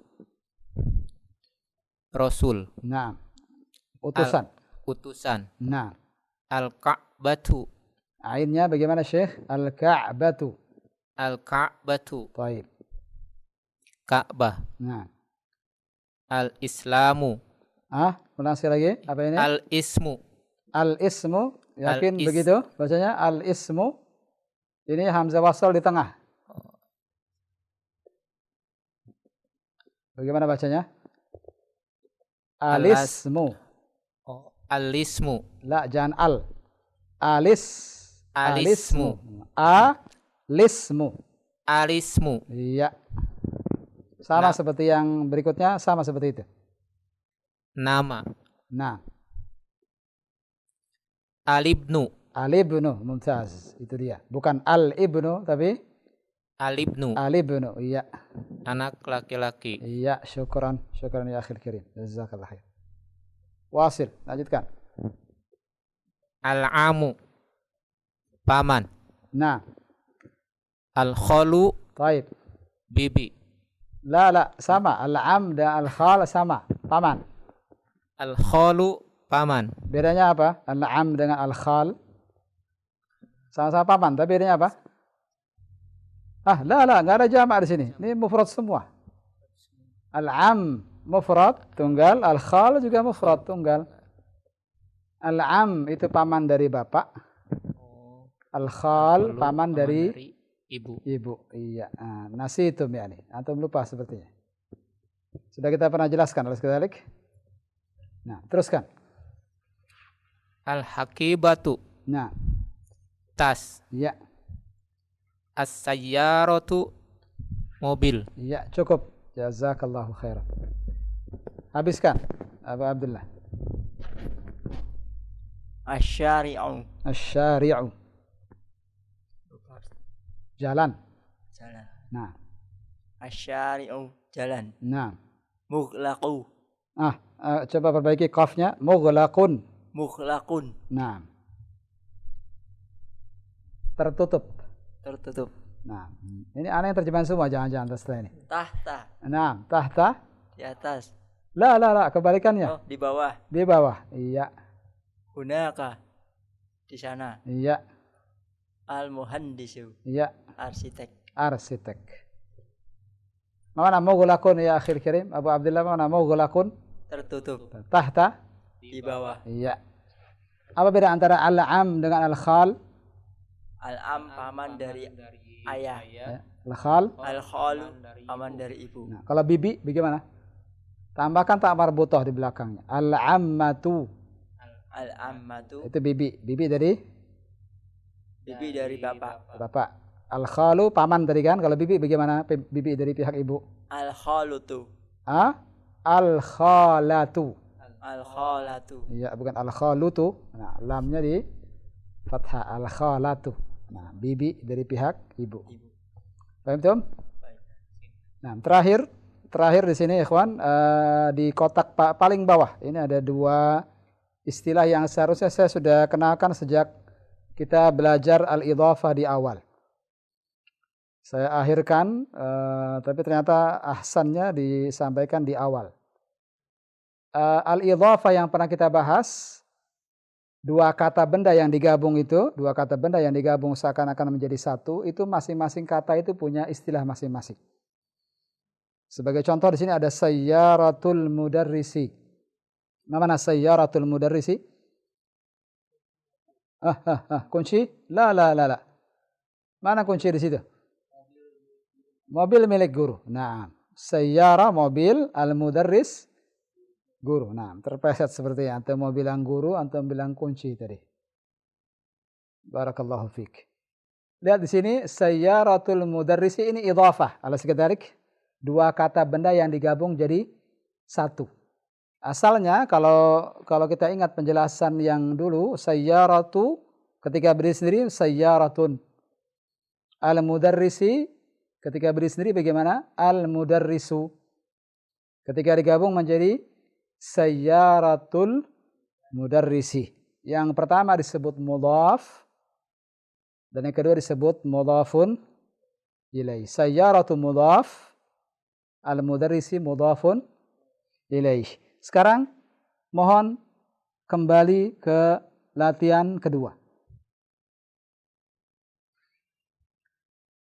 Rasul. Nah. Utusan. Utusan. Nah. Al-Ka'batu. Ainnya bagaimana Syekh? Al-Ka'batu. Al-Ka'batu. Baik. Ka'bah. Nah. Al-Islamu. Ulang sekali lagi. Apa ini? Al-Ismu. Al-Ismu. Yakin begitu bacanya? Al-Ismu. Ini hamzah wasal di tengah. Bagaimana bacanya? Al-Ismu. Al-Ismu. La, jangan al. Al-Ismu. Al-Ismu. Al-Ismu. Iya. Sama seperti yang berikutnya, sama seperti itu. Nama. Nah. Al-Ibnu. Al-Ibnu, mumtaz. Itu dia. Bukan Al-Ibnu, tapi Al-Ibnu. Al-Ibnu, iya. Anak laki-laki. Iya, syukran. Syukran ya akhil kirim. Jazakallah khair. Wasil, lanjutkan. Al-Amu. Paman. Nah. Al-Khalu. Taib. Bibi. La, sama. Al-Am dan Al-Khal sama. Paman. Al-Khalu. Paman. Bedanya apa? Al-Am dengan Al-Khal. Sama-sama paman, tapi bedanya apa? La, nggak ada jamak di sini. Ini mufrad semua. Al-Am mufrad tunggal, Al-Khal juga mufrad tunggal. Al-Am itu paman dari bapak. Al-Khal paman dari ibu. Iya. Nasi itu yani. Antum lupa sepertinya. Sudah kita pernah jelaskan oleh sekali. Nah, teruskan. Al-Hakibatu. Nah. Tas. Iya. As-sayyaratu. Mobil. Iya, cukup. Jazakallahu khairan. Habiskan, Abu Abdullah. Asy-syari'u. Asy-syari'u. Jalan. Nah. Asy-syari'u, jalan. Nah. Mughlaqu. Coba perbaiki qafnya. Mughlaqun. Mughlaqun. Nah. Tertutup. Nah, ini aneh terjemahan semua, jangan-jangan setelah ini. Tahta. Nah, tahta. Di atas. La, kebalikannya. Oh, di bawah. Di bawah, iya. Hunaka. Di sana. Iya. Al-muhandisu. Iya. Arsitek. Mana mughlaqun ya akhir kirim? Abu Abdullah, mana mughlaqun? Tertutup. Tahta. Di bawah. Iya. Apa beda antara al-am dengan al-khal? Al-am paman dari ayah. Al-khal? Al-khalu paman dari ibu. Nah, kalau bibi bagaimana? Tambahkan tak marbutoh di belakangnya. Al-ammatu. Al-ammatu. Itu bibi. Bibi dari bapak. Bapak. Al-khalu paman tadi kan? Kalau bibi bagaimana? Bibi dari pihak ibu. Al-khalutu. Al-khalatu. Al-khalatu. Iya, bukan al-khalutu. Nah, lamnya di fathah, al-khalatu. Nah, bibi dari pihak ibu. Paham, Tom? Nah, terakhir di sini ikhwan, di kotak paling bawah ini ada dua istilah yang seharusnya saya sudah kenalkan sejak kita belajar al-idhafah di awal. Saya akhirkan, tapi ternyata ahsannya disampaikan di awal. Al-idhafah yang pernah kita bahas, dua kata benda yang digabung seakan-akan menjadi satu, itu masing-masing kata itu punya istilah masing-masing. Sebagai contoh di sini ada sayyaratul mudarrisi. Mana sayyaratul mudarrisi? Kunci? La. Mana kunci di situ? Mobil milik guru. Nah, sayyara mobil, al-mudarris guru. Nah, terpleset seperti yang antum mau bilang guru, antum bilang kunci tadi. Barakallahu fiik. Lihat di sini sayyaratul mudarrisi, ini idhafah. Ala sekedarik, dua kata benda yang digabung jadi satu. Asalnya kalau kita ingat penjelasan yang dulu, sayyaratu ketika berdiri sendiri sayyaratun. Al-mudarrisi ketika berdiri sendiri bagaimana? Al-mudarrisu. Ketika digabung menjadi sayyaratul mudarrisi. Yang pertama disebut mudhaf dan yang kedua disebut mudhafun ilaih. Sayyaratu mudhaf, al-mudarrisi mudhafun ilaih. Sekarang mohon kembali ke latihan kedua.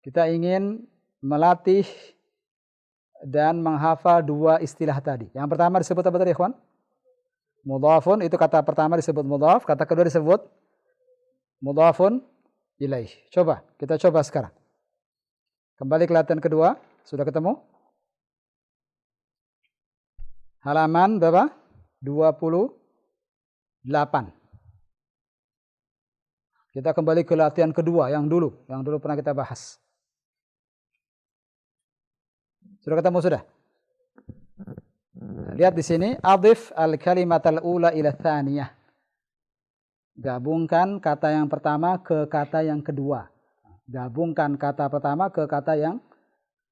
Kita ingin melatih dan menghafal dua istilah tadi. Yang pertama disebut apa tadi, ikhwan? Mudhafun, itu kata pertama disebut mudhaf, kata kedua disebut mudhafun ilaih. Kita coba sekarang. Kembali ke latihan kedua, sudah ketemu? Halaman berapa? 28. Kita kembali ke latihan kedua yang dulu pernah kita bahas. Sudah ketemu sudah? Lihat di sini, adhif al-kalimat al-ula ila tsaniyah. Gabungkan kata yang pertama ke kata yang kedua. Gabungkan kata pertama ke kata yang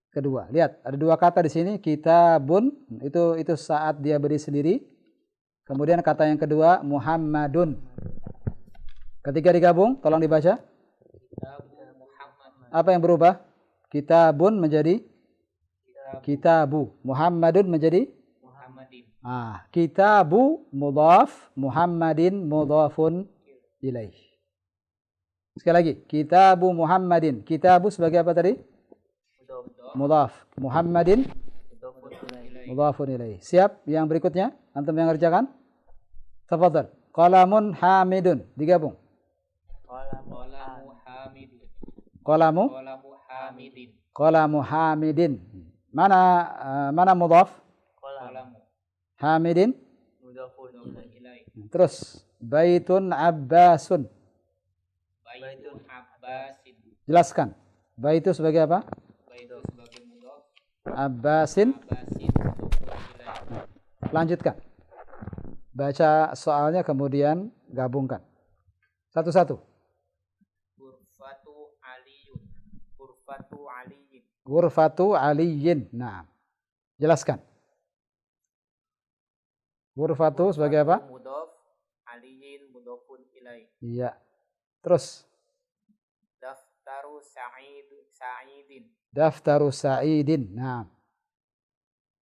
kedua. Lihat, ada dua kata di sini, kitabun, itu saat dia berdiri sendiri. Kemudian kata yang kedua, Muhammadun. Ketika digabung, tolong dibaca. Apa yang berubah? Kitabun menjadi kitabu. Muhammadun menjadi Muhammadin. Kitabu mudhaf, Muhammadin mudhafun ilaih. Sekali lagi, kitabu Muhammadin. Kitabu sebagai apa tadi? Mudhaf. Muhammadin mudhafun ilaih. Siap? Yang berikutnya, antum yang ngerjakan? Tafadhal. Qalamun hamidun. Digabung. Qalamu hamidin. Mana mudhaf? Hamidin. Terus baitun abbasun. Jelaskan. Baitu sebagai apa? Abbasin. Lanjutkan. Baca soalnya kemudian gabungkan. Satu-satu. Ghurfatu aliyin. Nah, jelaskan. Ghurfatu sebagai apa? Mudhaf, aliyin mudhafun ilaih. Iya. Terus. Daftaru sa'idin. Daftaru sa'idin. Nah.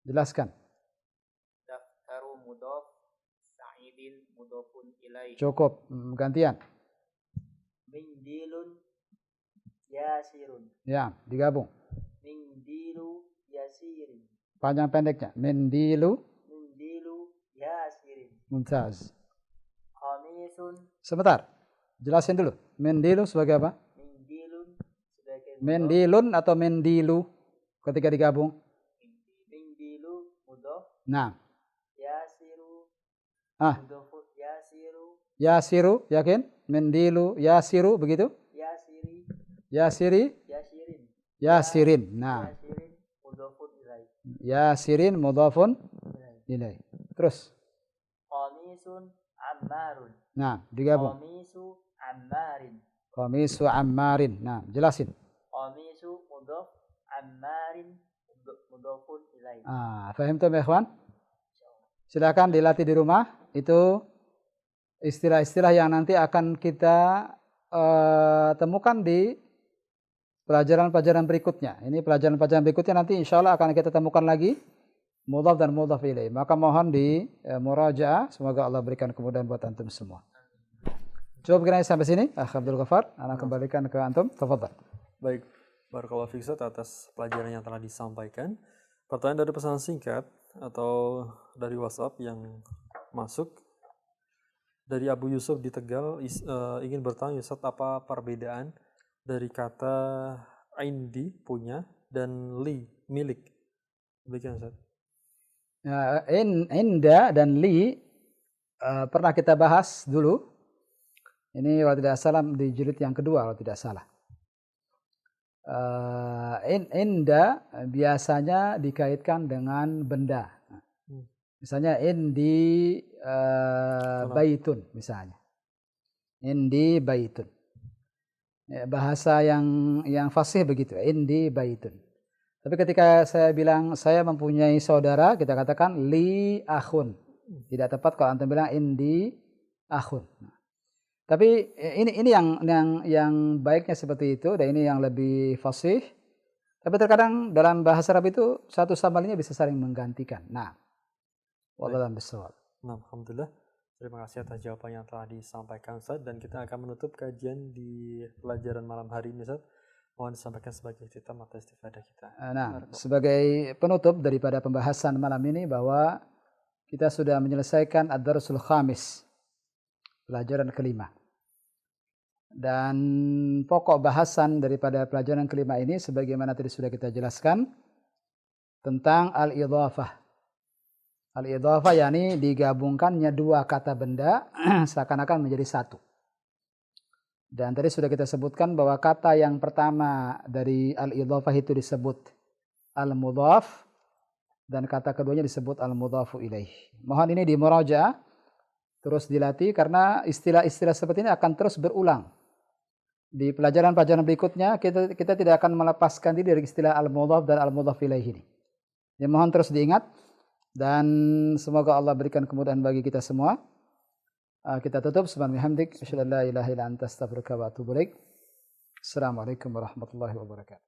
Jelaskan. Daftaru mudhaf, sa'idin mudhafun ilaih. Cukup. Gantian. Mindilun yasirun. Ya, digabung. Mindilu yasirin. Panjang pendeknya. Mindilu yasirin. Mumtaz. Qamisun. Sebentar. Jelasin dulu. Mindilu sebagai apa? Mindilun sebagai mudhaf. Mendilun atau mendilu ketika digabung? Mindilu mudhaf. Nah. Yasiru. Mudhaf yasiru. Yasiru, yakin? Mendilu yasiru begitu? Yasirin. Nah. Mudhafun ilaih. Yasirin mudhafun ilaih. Terus. Qamisun ammarun. Nah, digabung. Qamisu ammarin. Qamisu ammarin. Nah, jelasin. Qamisu mudhaf, ammarin mudhafun ilaih. Fahimtum ya ikhwan? Silakan dilatih di rumah. Itu istilah-istilah yang nanti akan kita temukan di pelajaran-pelajaran berikutnya. Ini pelajaran-pelajaran berikutnya nanti insya Allah akan kita temukan lagi mudhaf dan mudhaf ilaih. Maka mohon di murajaah. Semoga Allah berikan kemudahan buat antum semua. Cukup kira sampai sini. Abdul Ghaffar, ana kembalikan ke antum. Tafadhal. Baik, barakallahu fiik Ustaz atas pelajaran yang telah disampaikan. Pertanyaan dari pesan singkat atau dari WhatsApp yang masuk dari Abu Yusuf di Tegal ingin bertanya Ustaz, apa perbedaan dari kata indi punya dan li milik? Demikian Ustaz. Inda dan li pernah kita bahas dulu. Ini kalau tidak salah di jilid yang kedua kalau tidak salah. Inda biasanya dikaitkan dengan benda. Misalnya indi baitun misalnya. Indi baitun. Bahasa yang fasih begitu, indi baitun. Tapi ketika saya bilang saya mempunyai saudara, kita katakan li akhun. Tidak tepat kalau antum bilang indi akhun. Tapi ini yang baiknya seperti itu, dan ini yang lebih fasih. Tapi terkadang dalam bahasa Arab itu satu sama lainnya bisa saling menggantikan. Nah, wallahu a'lam. Nah, alhamdulillah. Terima kasih atas jawaban yang telah disampaikan Ustaz, dan kita akan menutup kajian di pelajaran malam hari ini Ustaz. Mohon disampaikan sebagai cerita mata istifadah kita. Nah, sebagai penutup daripada pembahasan malam ini bahwa kita sudah menyelesaikan ad-darsul khamis, pelajaran kelima. Dan pokok bahasan daripada pelajaran kelima ini sebagaimana tadi sudah kita jelaskan tentang al-idhafah. Al-idhafah yakni digabungkannya dua kata benda seakan-akan menjadi satu. Dan tadi sudah kita sebutkan bahwa kata yang pertama dari al-idhafah itu disebut al-mudhaf dan kata keduanya disebut al-mudhafu ilaih. Mohon ini dimurajaah, terus dilatih karena istilah-istilah seperti ini akan terus berulang. Di pelajaran-pelajaran berikutnya kita tidak akan melepaskan diri dari istilah al-mudhaf dan al-mudhaf ilaih ini. Ya, mohon terus diingat dan semoga Allah berikan kemudahan bagi kita semua. Kita tutup subhanallahi hamdik asyhadu an la ilaha illa anta astaghfiruka wa atubu ilaik. Assalamualaikum warahmatullahi wabarakatuh.